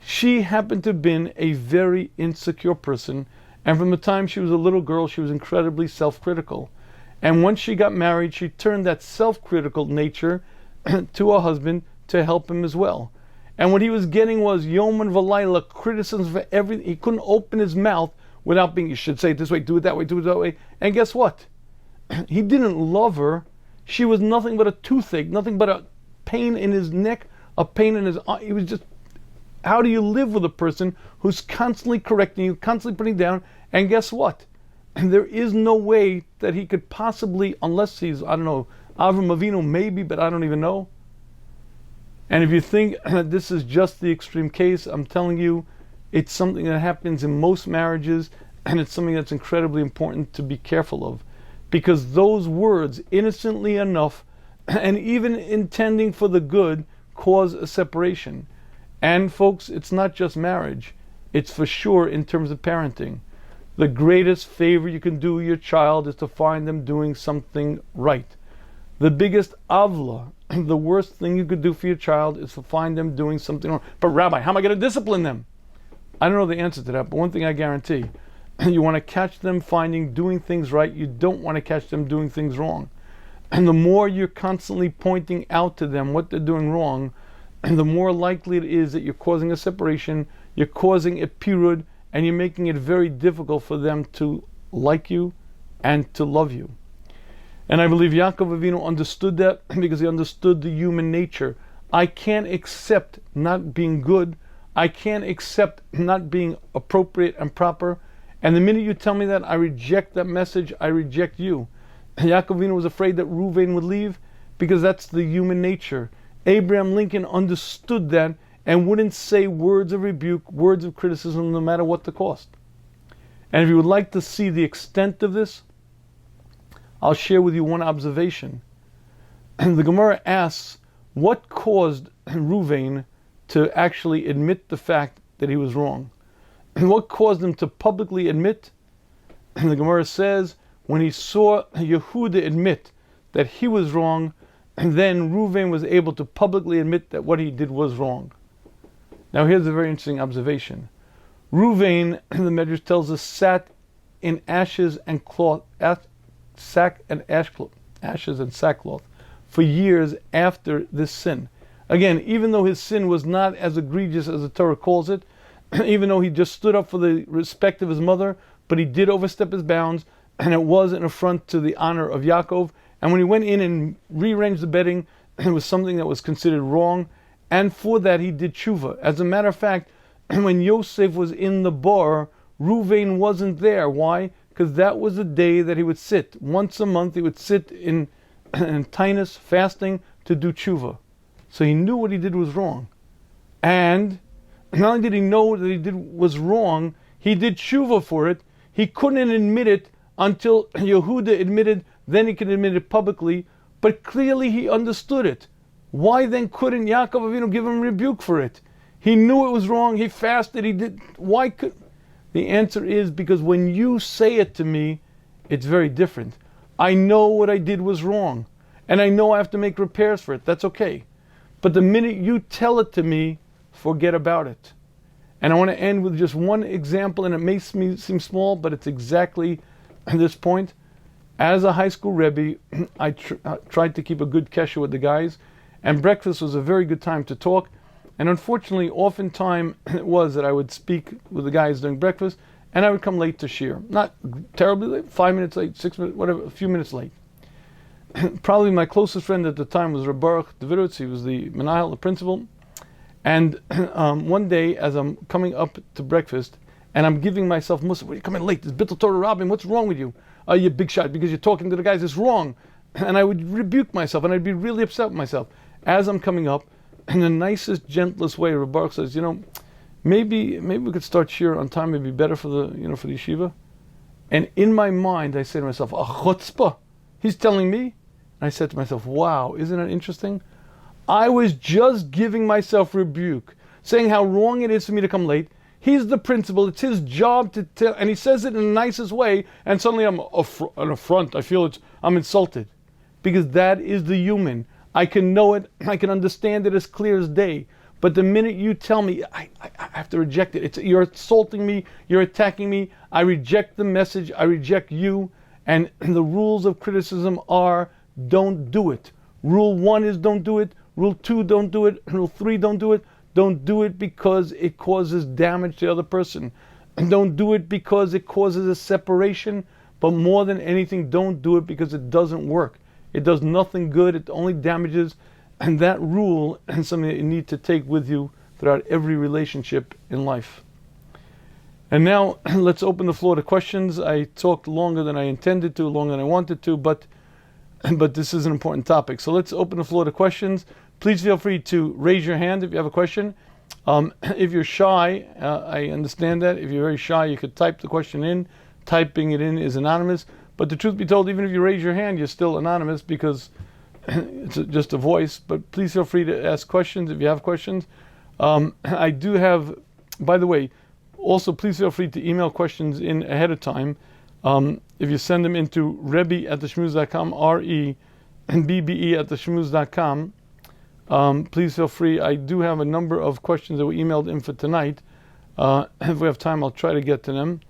She happened to have been a very insecure person, and from the time she was a little girl, she was incredibly self-critical. And once she got married, she turned that self-critical nature to her husband to help him as well. And what he was getting was yom and v'layla criticisms for everything. He couldn't open his mouth without being, "You should say it this way, do it that way, do it that way." And guess what? He didn't love her. She was nothing but a toothache, nothing but a pain in his neck, a pain in his eye. He was just, how do you live with a person who's constantly correcting you, constantly putting down? And guess what? There is no way that he could possibly, unless he's, I don't know, Avram Avinu maybe, but I don't even know. And if you think this is just the extreme case, I'm telling you, it's something that happens in most marriages, and it's something that's incredibly important to be careful of. Because those words, innocently enough, and even intending for the good, cause a separation. And folks, it's not just marriage. It's for sure in terms of parenting. The greatest favor you can do your child is to find them doing something right. The biggest avla, the worst thing you could do for your child is to find them doing something wrong. "But Rabbi, how am I going to discipline them?" I don't know the answer to that, but one thing I guarantee, you want to catch them doing things right. You don't want to catch them doing things wrong. And the more you're constantly pointing out to them what they're doing wrong, the more likely it is that you're causing a separation, you're causing a pirud, and you're making it very difficult for them to like you and to love you. And I believe Yaakov Avinu understood that because he understood the human nature. I can't accept not being good. I can't accept not being appropriate and proper. And the minute you tell me that, I reject that message. I reject you. Yaakov Avinu was afraid that Reuven would leave because that's the human nature. Abraham Lincoln understood that and wouldn't say words of rebuke, words of criticism, no matter what the cost. And if you would like to see the extent of this, I'll share with you one observation. The Gemara asks, what caused Reuven to actually admit the fact that he was wrong? And what caused him to publicly admit? The Gemara says, when he saw Yehuda admit that he was wrong, and then Reuven was able to publicly admit that what he did was wrong. Now here's a very interesting observation. Reuven, the Medrash tells us, sat in ashes and cloth, sack and ashes and sackcloth for years after this sin. Again, even though his sin was not as egregious as the Torah calls it, even though he just stood up for the respect of his mother, but he did overstep his bounds, and it was an affront to the honor of Yaakov. And when he went in and rearranged the bedding, it was something that was considered wrong, and for that he did tshuva. As a matter of fact, when Yosef was in the bar, Ruvain wasn't there. Why? Because that was the day that he would sit. Once a month he would sit in tinus, fasting, to do tshuva. So he knew what he did was wrong. And not only did he know what he did was wrong, he did tshuva for it. He couldn't admit it until Yehuda admitted, then he could admit it publicly, but clearly he understood it. Why then couldn't Yaakov Avinu give him rebuke for it? He knew it was wrong, he fasted, he did, why could... The answer is because when you say it to me, it's very different. I know what I did was wrong, and I know I have to make repairs for it, that's okay. But the minute you tell it to me, forget about it. And I want to end with just one example, and it may seem small, but it's exactly this point. As a high school Rebbe, I tried to keep a good kesher with the guys, and breakfast was a very good time to talk. And unfortunately, oftentimes it was that I would speak with the guys during breakfast, and I would come late to shir. Not terribly late, 5 minutes late, 6 minutes, whatever, a few minutes late. Probably my closest friend at the time was Reb Baruch Davidovitz. He was the menahel, the principal. And one day, as I'm coming up to breakfast, and I'm giving myself Musa, "Why are you coming late? This Bittul Torah Rabbim, what's wrong with you? You big shot, because you're talking to the guys, it's wrong." And I would rebuke myself, and I'd be really upset with myself. As I'm coming up, in the nicest, gentlest way, Reb Baruch says, maybe we could start shir on time, it'd be better for the yeshiva. And in my mind, I say to myself, a chutzpah, he's telling me? And I said to myself, wow, isn't it interesting? I was just giving myself rebuke, saying how wrong it is for me to come late. He's the principal, it's his job to tell, and he says it in the nicest way, and suddenly I'm an affront, I'm insulted. Because that is the human. I can know it, I can understand it as clear as day. But the minute you tell me, I have to reject it. You're insulting me, you're attacking me. I reject the message, I reject you. And the rules of criticism are, don't do it. Rule 1 is don't do it. Rule 2, don't do it. Rule 3, don't do it. Don't do it because it causes damage to the other person. And don't do it because it causes a separation. But more than anything, don't do it because it doesn't work. It does nothing good, it only damages. And that rule is something that you need to take with you throughout every relationship in life. And now, let's open the floor to questions. I talked longer than I intended to, longer than I wanted to, but this is an important topic. So let's open the floor to questions. Please feel free to raise your hand if you have a question. If you're shy, I understand that. If you're very shy, you could type the question in. Typing it in is anonymous. But the truth be told, even if you raise your hand, you're still anonymous because it's just a voice. But please feel free to ask questions if you have questions. I do have, by the way, also please feel free to email questions in ahead of time. If you send them into rebbe@theshmuz.com, REBBE@theshmuz.com, please feel free. I do have a number of questions that were emailed in for tonight. If we have time, I'll try to get to them.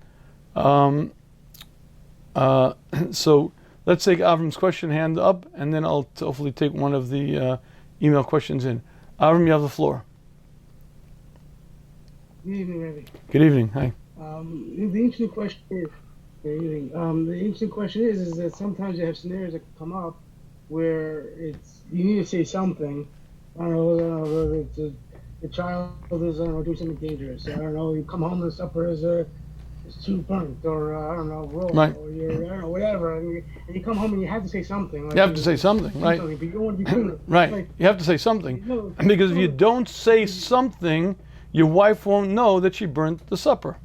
So let's take Avram's question, hand up, and then I'll hopefully take one of the email questions in. Avram, you have the floor. Good evening, Rebbe. Good evening. Hi. The interesting question is, the interesting question is that sometimes you have scenarios that come up where you need to say something. I don't know whether it's the child is doing something dangerous. I don't know. You come home and the supper is too burnt, or I don't know, raw, right. Or I don't know, whatever. And you come home and you have to say something. Like, you have to say something, right? But you don't want to be criminal. Right. Like, you have to say something, because if you don't say something, your wife won't know that she burnt the supper.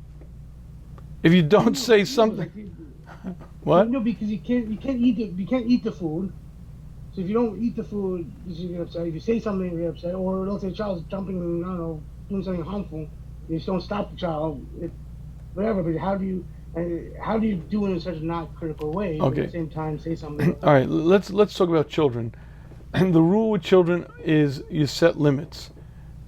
If you don't say something, what? No, because you can't eat the food. So if you don't eat the food, you get upset. If you say something, you get upset. Or let's say the child's jumping, I don't know, doing something harmful, you just don't stop the child. Whatever. But how do you do it in such a not critical way? Okay. But at the same time, say something. All right. Let's talk about children. And the rule with children is you set limits.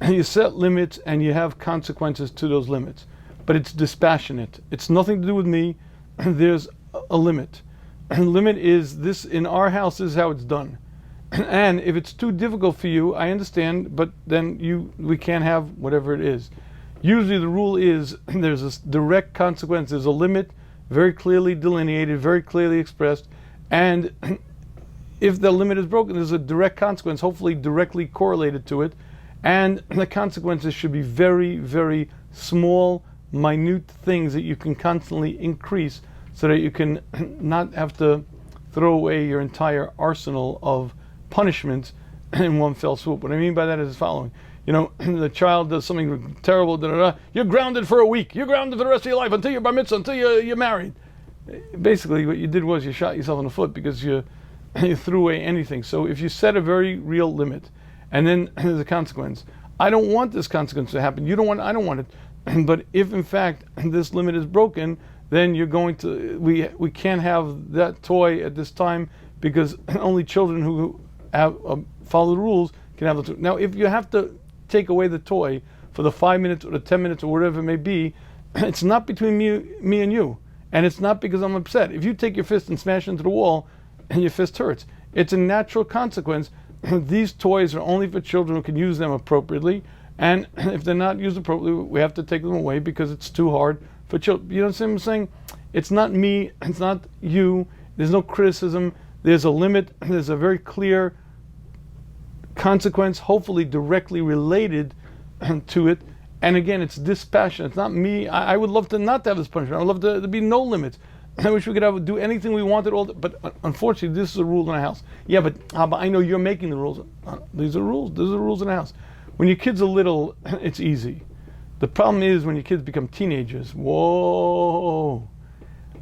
You set limits and you have consequences to those limits. But it's dispassionate. It's nothing to do with me. There's a limit. limit is this in our house. This is how it's done. And if it's too difficult for you, I understand, but then we can't have whatever it is. Usually the rule is there's a direct consequence. There's a limit, very clearly delineated, very clearly expressed, and if the limit is broken, there's a direct consequence, hopefully directly correlated to it, and the consequences should be very, very small, minute things that you can constantly increase so that you can not have to throw away your entire arsenal of punishments in one fell swoop. What I mean by that is the following. The child does something terrible, you're grounded for a week. You're grounded for the rest of your life until you're bar mitzvah, until you're married. Basically, what you did was you shot yourself in the foot because you threw away anything. So if you set a very real limit, and then there's a consequence. I don't want this consequence to happen. I don't want it. But if in fact this limit is broken, then you're going to, we can't have that toy at this time because only children who have follow the rules can have the toy. Now, if you have to take away the toy for the 5 minutes or the 10 minutes or whatever it may be, it's not between me and you. And it's not because I'm upset. If you take your fist and smash into the wall and your fist hurts, it's a natural consequence. These toys are only for children who can use them appropriately. And if they're not used appropriately, we have to take them away because it's too hard for children. You know what I'm saying? It's not me, it's not you. There's no criticism. There's a limit. There's a very clear consequence, hopefully directly related to it. And again, it's dispassionate. It's not me. I would love to not have this punishment. I would love to be no limits. I wish we could do anything we wanted. But unfortunately, this is a rule in the house. Yeah, but I know you're making the rules. These are rules. These are rules in the house. When your kids are little, it's easy. The problem is when your kids become teenagers. Whoa.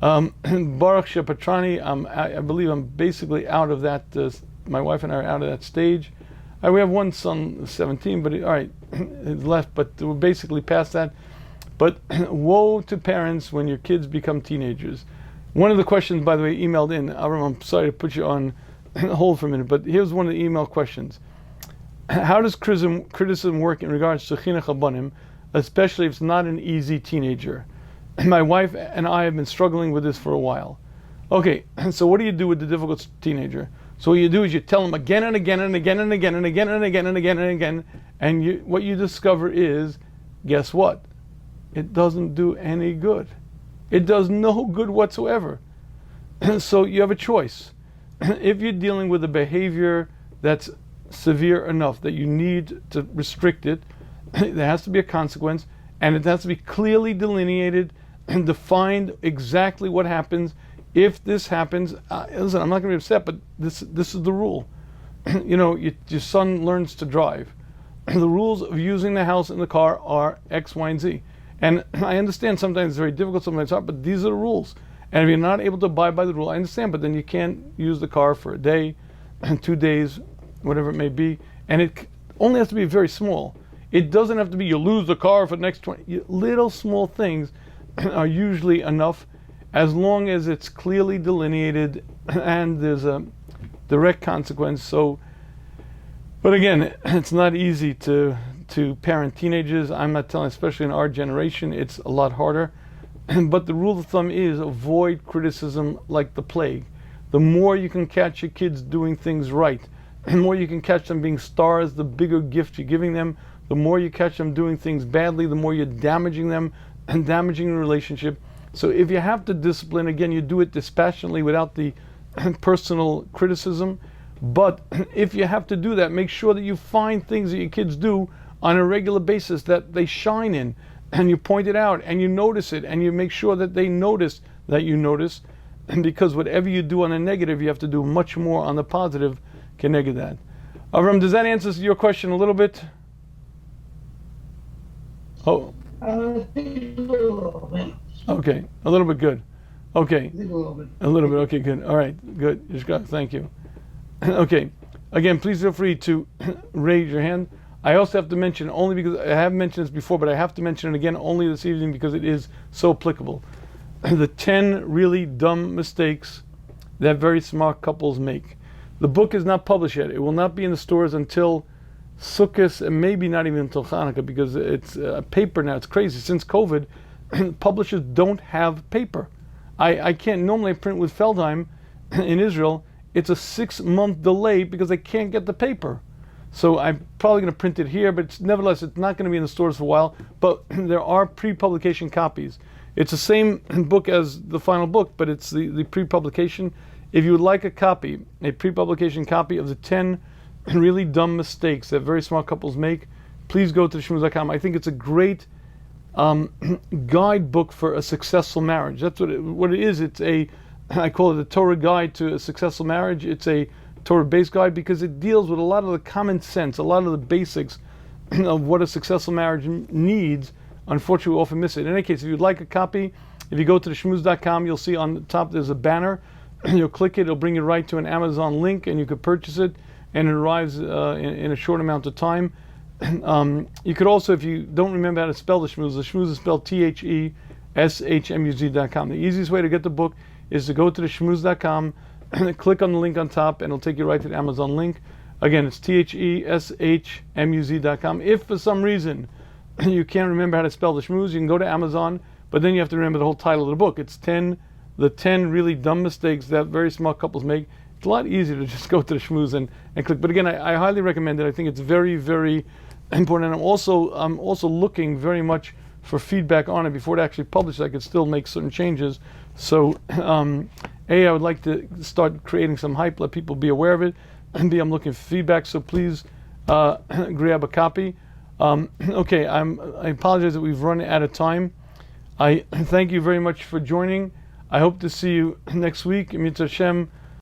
Baruch Shepatrani, I believe I'm basically out of that. My wife and I are out of that stage. We have one son, 17, but all right, he's left, but we're basically past that. But woe to parents when your kids become teenagers. One of the questions, by the way, emailed in. Avram, I'm sorry to put you on hold for a minute, but here's one of the email questions. How does criticism work in regards to chinuch habanim, especially if it's not an easy teenager? My wife and I have been struggling with this for a while. Okay, so what do you do with the difficult teenager? So what you do is you tell them again and again and again and again and again and again and again and again, and what you discover is, guess what? It doesn't do any good. It does no good whatsoever. So you have a choice. If you're dealing with a behavior that's severe enough that you need to restrict it, there has to be a consequence, and it has to be clearly delineated and defined exactly what happens. If this happens, listen, I'm not going to be upset, but this is the rule. Your son learns to drive. The rules of using the house and the car are X, Y, and Z. And I understand sometimes it's very difficult, sometimes it's hard, but these are the rules. And if you're not able to abide by the rule, I understand, but then you can't use the car for a day, 2 days, whatever it may be. And it only has to be very small. It doesn't have to be you lose the car for the next 20. Little small things are usually enough, as long as it's clearly delineated and there's a direct consequence. So, but again, it's not easy to parent teenagers. I'm not telling, especially in our generation, it's a lot harder. But the rule of thumb is avoid criticism like the plague. The more you can catch your kids doing things right, the more you can catch them being stars, the bigger gift you're giving them. The more you catch them doing things badly, the more you're damaging them and damaging the relationship. So if you have to discipline, again, you do it dispassionately without the personal criticism. But if you have to do that, make sure that you find things that your kids do on a regular basis that they shine in, and you point it out, and you notice it, and you make sure that they notice that you notice. And because whatever you do on the negative, you have to do much more on the positive, connected that. Avram, does that answer your question a little bit? Oh. I think a little bit. Okay, a little bit, good. Okay. I think a little bit. A little bit, okay, good. All right, good. Yishkach, thank you. Okay, again, please feel free to raise your hand. I also have to mention, only because I have mentioned this before, but I have to mention it again only this evening because it is so applicable. The 10 really dumb mistakes that very smart couples make. The book is not published yet. It will not be in the stores until Sukkot, and maybe not even until Hanukkah, because it's paper now. It's crazy. Since COVID, publishers don't have paper. I can't normally print with Feldheim, in Israel, it's a 6-month delay because they can't get the paper. So I'm probably going to print it here, but nevertheless, it's not going to be in the stores for a while. But there are pre-publication copies. It's the same book as the final book, but it's the pre-publication. If you would like a copy, a pre-publication copy of the 10 really dumb mistakes that very smart couples make, please go to shmuz.com. I think it's a great guidebook for a successful marriage. That's what it is. I call it a Torah guide to a successful marriage. It's a Torah-based guide because it deals with a lot of the common sense, a lot of the basics of what a successful marriage needs. Unfortunately, we often miss it. In any case, if you'd like a copy, if you go to the shmuz.com, you'll see on the top there's a banner. You'll click it, it'll bring you right to an Amazon link, and you could purchase it, and it arrives in a short amount of time. You could also, if you don't remember how to spell the Shmuz is spelled THESHMUZ.com. The easiest way to get the book is to go to the shmuz.com, click on the link on top, and it'll take you right to the Amazon link. Again, it's THESHMUZ.com. If for some reason you can't remember how to spell the Shmuz, you can go to Amazon, but then you have to remember the whole title of the book. It's the 10 really dumb mistakes that very smart couples make. It's a lot easier to just go to the Shmuz and click. But again, I highly recommend it. I think it's very, very important. And I'm also looking very much for feedback on it before it actually published. I could still make certain changes. So, I would like to start creating some hype, let people be aware of it. And B, I'm looking for feedback. So please grab a copy. Okay, I apologize that we've run out of time. I thank you very much for joining. I hope to see you next week. Mitzvah Hashem.